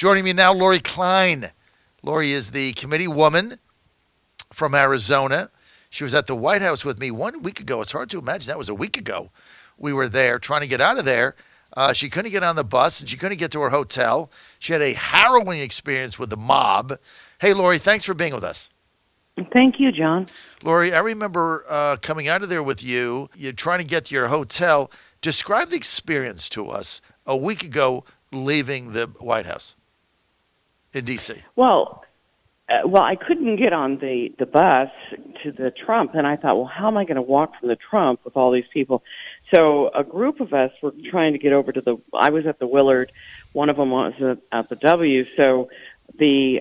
Joining me now, Lori Klein. Lori is the committee woman from Arizona. She was at the White House with me 1 week ago. It's hard to imagine that was a week ago. We were there trying to get out of there. She couldn't get on the bus, and she couldn't get to her hotel. She had a harrowing experience with the mob. Hey, Lori, thanks for being with us. Thank you, John. Lori, I remember coming out of there with you. You're trying to get to your hotel. Describe the experience to us a week ago leaving the White House in D.C. Well, I couldn't get on the bus to the Trump, and I thought, well, how am I going to walk from the Trump with all these people? So a group of us were trying to get over to I was at the Willard, one of them was at the W, so the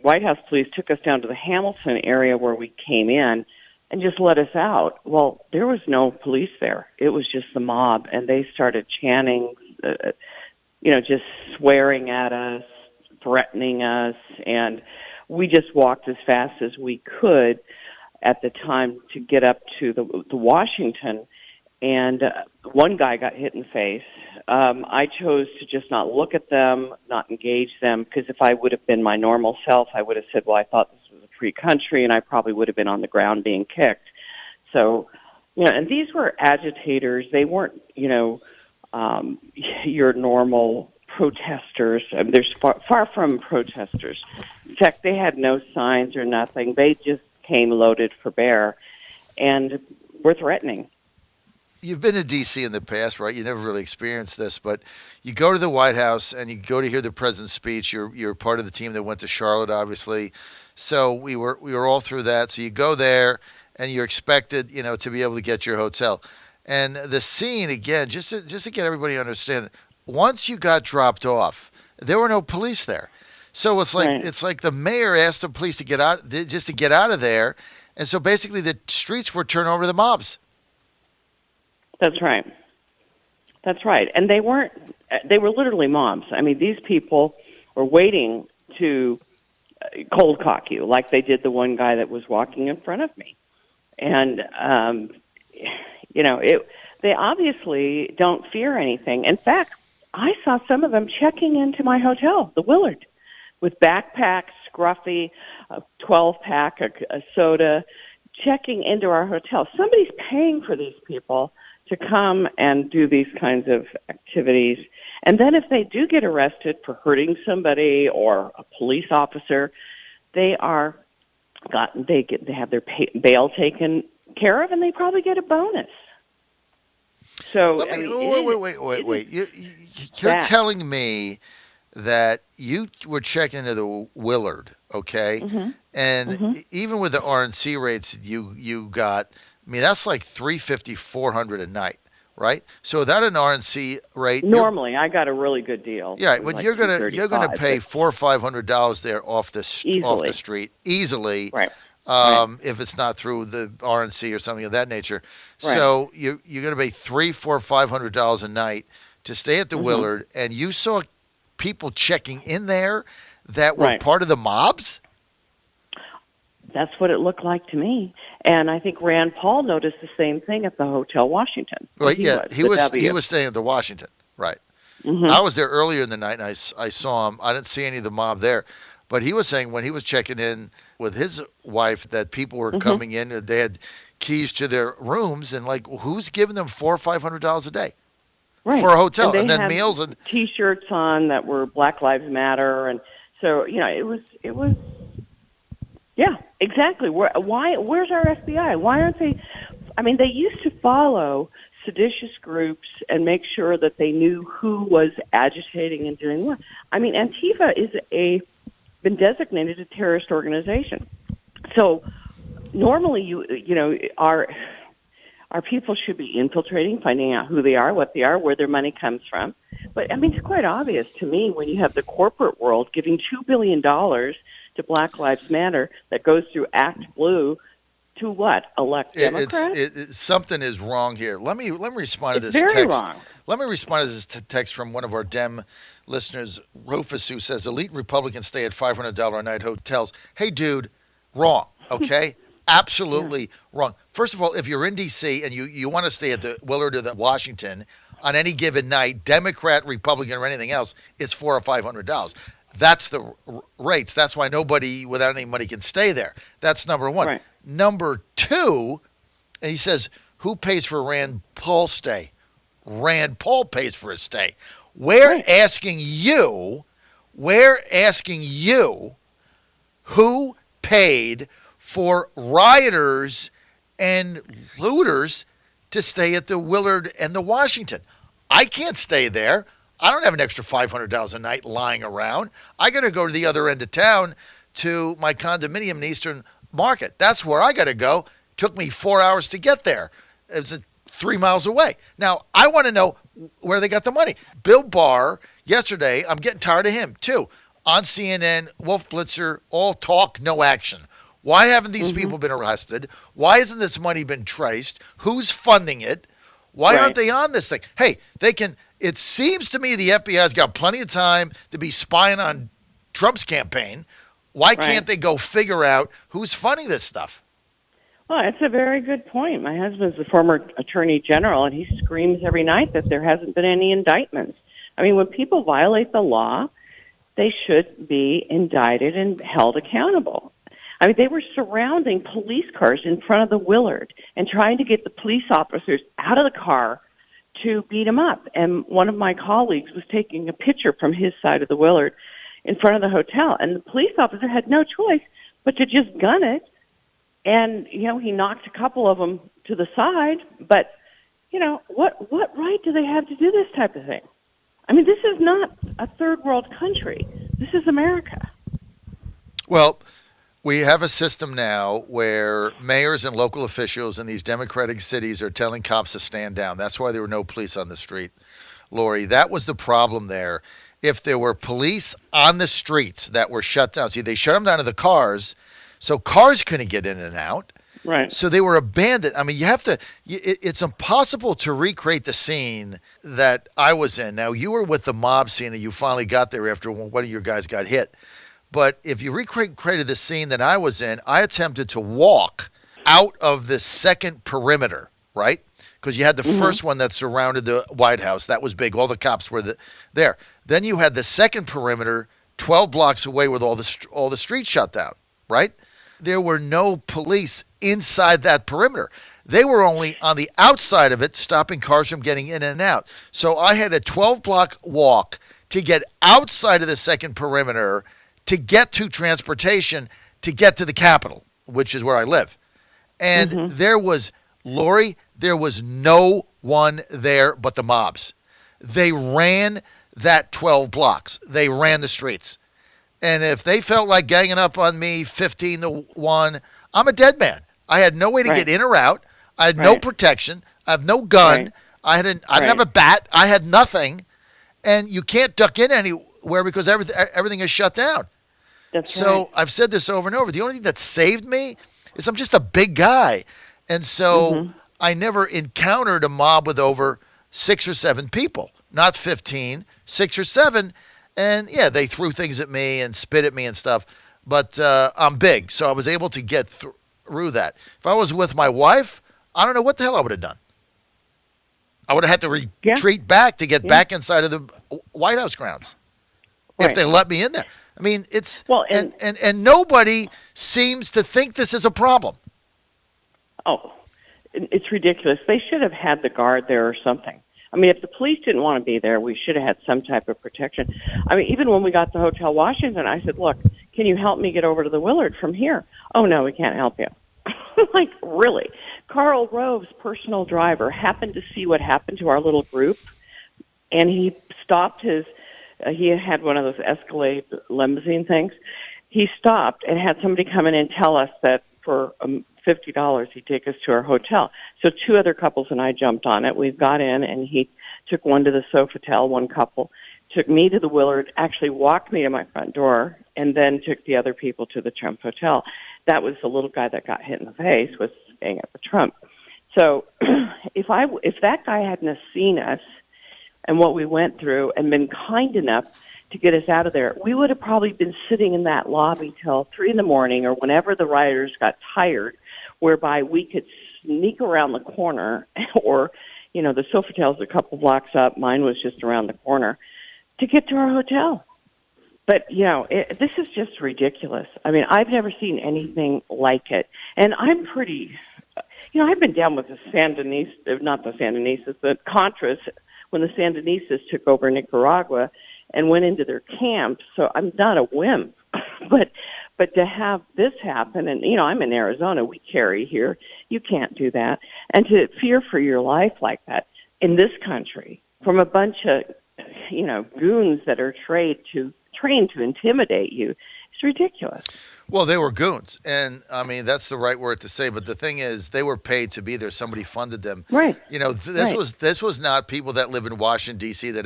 White House police took us down to the Hamilton area where we came in and just let us out. Well, there was no police there. It was just the mob, and they started chanting, just swearing at us, threatening us, and we just walked as fast as we could at the time to get up to the Washington, and one guy got hit in the face. I chose to just not look at them, not engage them, because if I would have been my normal self, I would have said, well, I thought this was a free country, and I probably would have been on the ground being kicked. So, and these were agitators. They weren't, your normal protesters. They're far from protesters. In fact, they had no signs or nothing. They just came loaded for bear and were threatening. You've been to D.C. in the past, right? You never really experienced this, but you go to the White House and you go to hear the president's speech. You're part of the team that went to Charlotte, obviously. So we were all through that. So you go there and you're expected, to be able to get your hotel. And the scene, again, just to get everybody to understand, once you got dropped off, there were no police there. So it's like the mayor asked the police to get out of there, and so basically the streets were turned over to the mobs. That's right. And they were literally mobs. I mean, these people were waiting to cold cock you, like they did the one guy that was walking in front of me. And they obviously don't fear anything. In fact, I saw some of them checking into my hotel, the Willard, with backpacks, scruffy, a 12-pack, a soda, checking into our hotel. Somebody's paying for these people to come and do these kinds of activities. And then if they do get arrested for hurting somebody or a police officer, they have their bail taken care of, and they probably get a bonus. So wait. You're telling me that you were checking into the Willard, okay? Mm-hmm. And even with the RNC rates you got, I mean, that's like $350, $400 a night, right? So without an RNC rate, normally I got a really good deal. Yeah, but you're gonna pay $400 or $500 there off the street easily. Right. If it's not through the RNC or something of that nature. Right. So you're going to pay $300, $400, $500 a night to stay at the Willard, and you saw people checking in there that were part of the mobs? That's what it looked like to me. And I think Rand Paul noticed the same thing at the Hotel Washington. Right, he was staying at the Washington, right. Mm-hmm. I was there earlier in the night, and I saw him. I didn't see any of the mob there. But he was saying when he was checking in with his wife that people were coming in, they had keys to their rooms, and like, who's giving them $400 or $500 a day for a hotel, and then meals and T-shirts on that were Black Lives Matter, and so it was. Yeah, exactly. Where's our FBI? Why aren't they? I mean, they used to follow seditious groups and make sure that they knew who was agitating and doing what. I mean, Antifa is been designated a terrorist organization. So normally, our people should be infiltrating, finding out who they are, what they are, where their money comes from. But I mean, it's quite obvious to me when you have the corporate world giving $2 billion to Black Lives Matter that goes through Act Blue to what? Elect Democrats? Something is wrong here. Let me respond to this text. Very wrong. Let me respond to this text from one of our Dem listeners, Rufus, who says elite Republicans stay at $500 a night hotels. Hey, dude, wrong. Okay, absolutely wrong. First of all, if you're in D.C. and you want to stay at the Willard or the Washington, on any given night, Democrat, Republican, or anything else, it's $400 or $500. That's the rates. That's why nobody without any money can stay there. That's number one. Right. Number two, and he says, who pays for Rand Paul's stay? Rand Paul pays for his stay. We're asking you who paid for rioters and looters to stay at the Willard and the Washington. I can't stay there. I don't have an extra $500 a night lying around. I got to go to the other end of town to my condominium in Eastern Market. That's where I got to go. Took me 4 hours to get there. It's 3 miles away. Now, I want to know where they got the money. Bill Barr, yesterday, I'm getting tired of him, too. On CNN, Wolf Blitzer, all talk, no action. Why haven't these people been arrested? Why hasn't this money been traced? Who's funding it? Why aren't they on this thing? Hey, they can. It seems to me the FBI's got plenty of time to be spying on Trump's campaign. Why can't they go figure out who's funding this stuff? Well, it's a very good point. My husband's a former attorney general, and he screams every night that there hasn't been any indictments. I mean, when people violate the law, they should be indicted and held accountable. I mean, they were surrounding police cars in front of the Willard and trying to get the police officers out of the car to beat them up. And one of my colleagues was taking a picture from his side of the Willard in front of the hotel. And the police officer had no choice but to just gun it. And, you know, he knocked a couple of them to the side. But, you know, what right do they have to do this type of thing? I mean, this is not a third world country. This is America. Well, we have a system now where mayors and local officials in these Democratic cities are telling cops to stand down. That's why there were no police on the street. Lori, that was the problem there. If there were police on the streets that were shut down, see, they shut them down to the cars, so cars couldn't get in and out. Right. So they were abandoned. I mean, you have to, it's impossible to recreate the scene that I was in. Now, you were with the mob scene and you finally got there after one of your guys got hit. But if you recreated the scene that I was in, I attempted to walk out of the second perimeter, right? Because you had the first one that surrounded the White House. That was big. All the cops were there. Then you had the second perimeter 12 blocks away with all the streets shut down, right? There were no police inside that perimeter. They were only on the outside of it, stopping cars from getting in and out. So I had a 12-block walk to get outside of the second perimeter to get to transportation, to get to the Capitol, which is where I live. And there was no one there but the mobs. They ran that 12 blocks. They ran the streets. And if they felt like ganging up on me 15-1, I'm a dead man. I had no way to get in or out. I had no protection. I have no gun. I didn't have a bat. I had nothing. And you can't duck in anywhere because everything is shut down. So I've said this over and over. The only thing that saved me is I'm just a big guy. And so I never encountered a mob with over 6 or 7 people, not 15, 6 or 7. And, yeah, they threw things at me and spit at me and stuff. But I'm big, so I was able to get through that. If I was with my wife, I don't know what the hell I would have done. I would have had to retreat back to get back inside of the White House grounds if they let me in there. I mean, it's and nobody seems to think this is a problem. Oh, it's ridiculous. They should have had the guard there or something. I mean, if the police didn't want to be there, we should have had some type of protection. I mean, even when we got to Hotel Washington, I said, look, can you help me get over to the Willard from here? Oh, no, we can't help you. Like, really? Karl Rove's personal driver happened to see what happened to our little group, and he stopped he had one of those Escalade limousine things. He stopped and had somebody come in and tell us that for $50 he'd take us to our hotel. So 2 other couples and I jumped on it. We got in, and he took one to the Sofitel, one couple, took me to the Willard, actually walked me to my front door, and then took the other people to the Trump Hotel. That was the little guy that got hit in the face, was staying at the Trump. So if that guy hadn't have seen us and what we went through and been kind enough to get us out of there, we would have probably been sitting in that lobby till 3 in the morning or whenever the rioters got tired, whereby we could sneak around the corner or, the Sofitel's a couple blocks up. Mine was just around the corner to get to our hotel. But, this is just ridiculous. I mean, I've never seen anything like it. And I'm pretty, I've been down with the the Contras, when the Sandinistas took over Nicaragua and went into their camps. So I'm not a wimp. But to have this happen, and, I'm in Arizona, we carry here. You can't do that. And to fear for your life like that in this country from a bunch of, goons that are trained to intimidate you, it's ridiculous. Well, they were goons, and I mean that's the right word to say. But the thing is, they were paid to be there. Somebody funded them. Right. This was not people that live in Washington D.C. that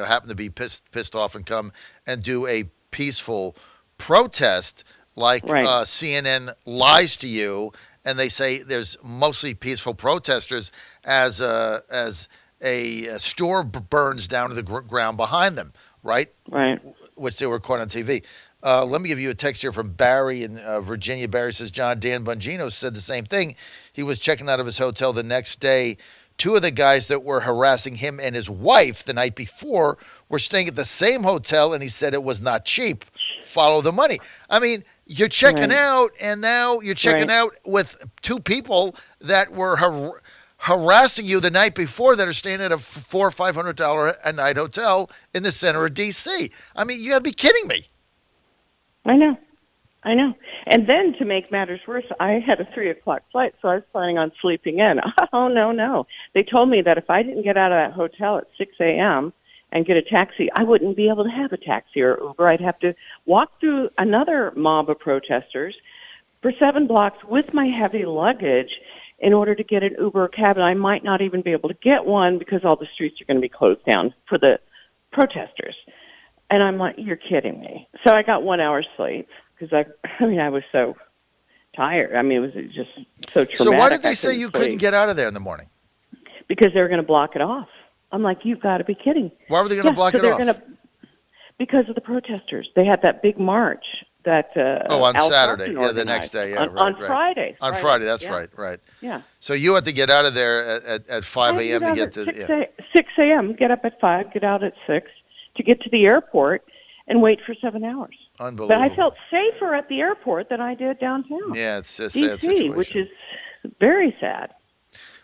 happen to be pissed off and come and do a peaceful protest like CNN lies to you, and they say there's mostly peaceful protesters as a store burns down to the ground behind them. Right. Which they were caught on TV. Let me give you a text here from Barry in Virginia. Barry says, John, Dan Bongino said the same thing. He was checking out of his hotel the next day. Two of the guys that were harassing him and his wife the night before were staying at the same hotel, and he said it was not cheap. Follow the money. I mean, you're checking out, and now you're checking out with two people that were harassing you the night before that are staying at a $400 or $500 a night hotel in the center of D.C. I mean, you got to be kidding me. I know. And then to make matters worse, I had a 3:00 flight, so I was planning on sleeping in. Oh, no. They told me that if I didn't get out of that hotel at 6 a.m. and get a taxi, I wouldn't be able to have a taxi or Uber. I'd have to walk through another mob of protesters for 7 blocks with my heavy luggage in order to get an Uber or cab, and I might not even be able to get one because all the streets are going to be closed down for the protesters. And I'm like, you're kidding me. So I got 1 hour's sleep because I was so tired. I mean, it was just so traumatic. So why did they say you couldn't get out of there in the morning? Because they were going to block it off. I'm like, you've got to be kidding. Why were they going to block it off? Because of the protesters. They had that big march. On Saturday, the next day, on Friday. On Friday, that's right. Yeah. So you had to get out of there at 5 a.m. to get to 6 a.m. Get up at 5, get out at 6 to get to the airport and wait for 7 hours. Unbelievable. But I felt safer at the airport than I did downtown. Yeah, it's a sad situation. which is very sad.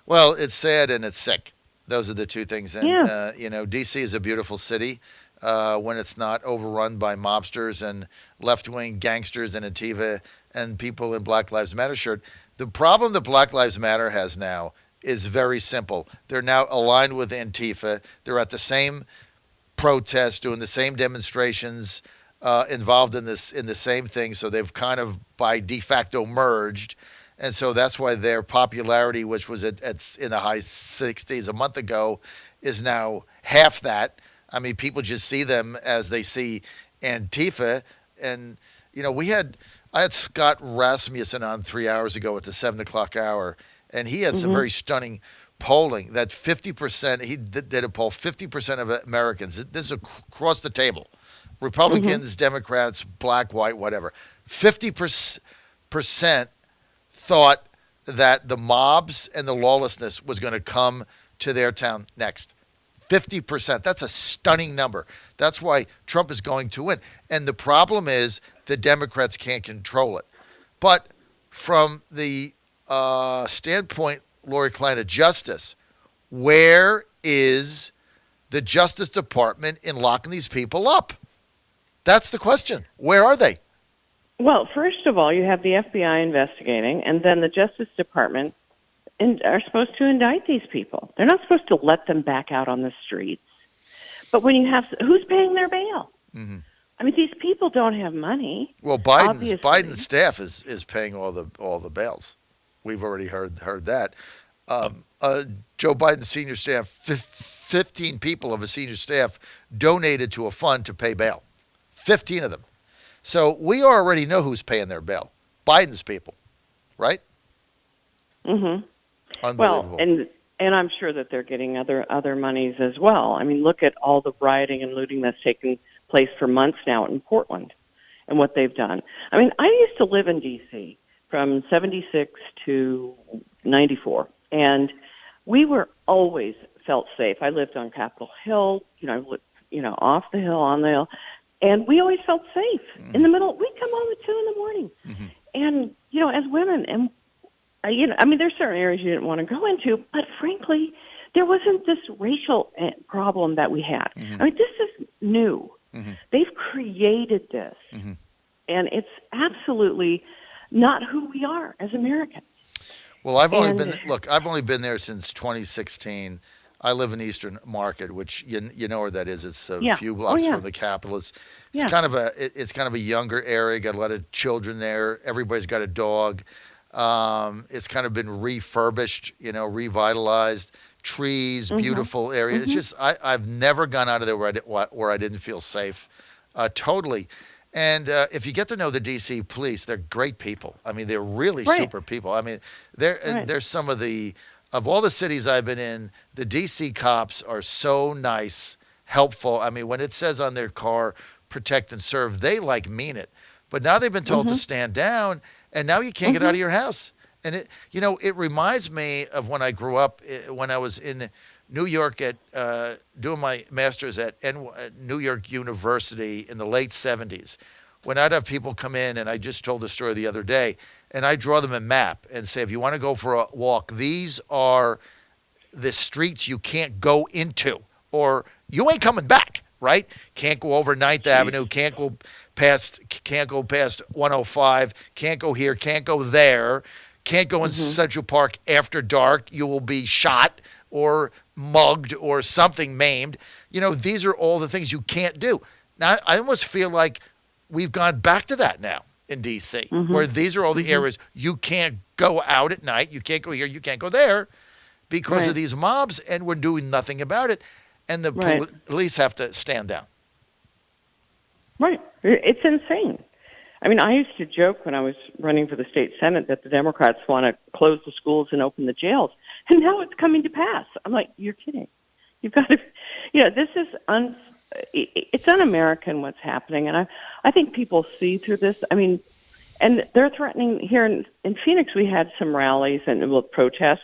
Well, it's sad and it's sick. Those are the two things. And D.C. is a beautiful city. When it's not overrun by mobsters and left-wing gangsters and Antifa and people in Black Lives Matter shirt. The problem that Black Lives Matter has now is very simple. They're now aligned with Antifa. They're at the same protests, doing the same demonstrations, involved in the same thing. So they've kind of by de facto merged. And so that's why their popularity, which was in the high 60s a month ago, is now half that. I mean, people just see them as they see Antifa. And, I had Scott Rasmussen on 3 hours ago at the 7 o'clock hour, and he had some very stunning polling that 50%, he did a poll, 50% of Americans, this is across the table, Republicans, Democrats, black, white, whatever, 50% thought that the mobs and the lawlessness was going to come to their town next. 50%. That's a stunning number. That's why Trump is going to win. And the problem is the Democrats can't control it. But from the standpoint, Lori Klein, of justice, where is the Justice Department in locking these people up? That's the question. Where are they? Well, first of all, you have the FBI investigating, and then the Justice Department are supposed to indict these people. They're not supposed to let them back out on the streets. But when you have, who's paying their bail? I mean, these people don't have money. Well, Biden's staff is paying all the bails. We've already heard that. Joe Biden's senior staff, 15 people of his senior staff donated to a fund to pay bail. 15 of them. So we already know who's paying their bail. Biden's people, right? Unbelievable. Well, and I'm sure that they're getting other monies as well. I mean, look at all the rioting and looting that's taken place for months now in Portland and what they've done. I mean, I used to live in D.C. from 76 to 94, and we were always felt safe. I lived on Capitol Hill, off the hill, on the hill, and we always felt safe. In the middle, we'd come home at 2 a.m, and as women, and there's certain areas you didn't want to go into, but frankly, there wasn't this racial problem that we had. I mean, this is new. They've created this, and it's absolutely not who we are as Americans. Well, I've only been there since 2016. I live in Eastern Market, which you know where that is. It's a few blocks from the Capitol. It's kind of a younger area. Got a lot of children there. Everybody's got a dog. It's kind of been refurbished, revitalized. Trees, beautiful area. It's just I've never gone out of there where I didn't feel safe, totally. And if you get to know the D.C. police, they're great people. I mean, they're really super people. I mean, they're some of all the cities I've been in, the D.C. cops are so nice, helpful. I mean, when it says on their car, protect and serve, they mean it. But now they've been told to stand down, and now you can't get out of your house. And it reminds me of when I grew up, when I was in New York at doing my master's at New York University in the late 70s, when I'd have people come in, and I just told the story the other day, and I draw them a map and say, if you want to go for a walk, these are the streets you can't go into, or you ain't coming back, right? Can't go over 9th Avenue, can't go past 105, can't go here, can't go there, can't go in Central Park after dark. You will be shot or mugged or something maimed. These are all the things you can't do. Now, I almost feel like we've gone back to that now in D.C., where these are all the areas you can't go out at night. You can't go here. You can't go there because of these mobs, and we're doing nothing about it. And the police have to stand down. Right. It's insane. I mean, I used to joke when I was running for the state Senate that the Democrats want to close the schools and open the jails. And now it's coming to pass. I'm like, you're kidding. You've got to, this is it's un-American what's happening. And I think people see through this. I mean, and they're threatening here in Phoenix. We had some rallies and protests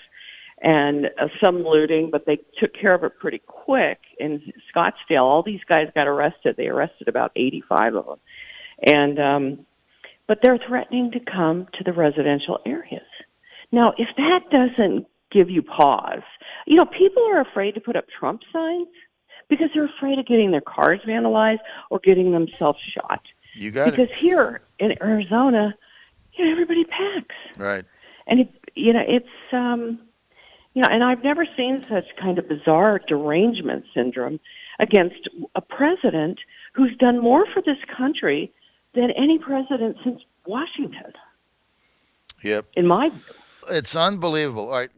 and some looting, but they took care of it pretty quick. In Scottsdale, all these guys got arrested. They arrested about 85 of them. And but they're threatening to come to the residential areas. Now, if that doesn't give you pause, people are afraid to put up Trump signs because they're afraid of getting their cars vandalized or getting themselves shot. You got because here in Arizona, everybody packs. Right. And it's and I've never seen such kind of bizarre derangement syndrome against a president who's done more for this country than any president since Washington. Yep. In my view. It's unbelievable. All right.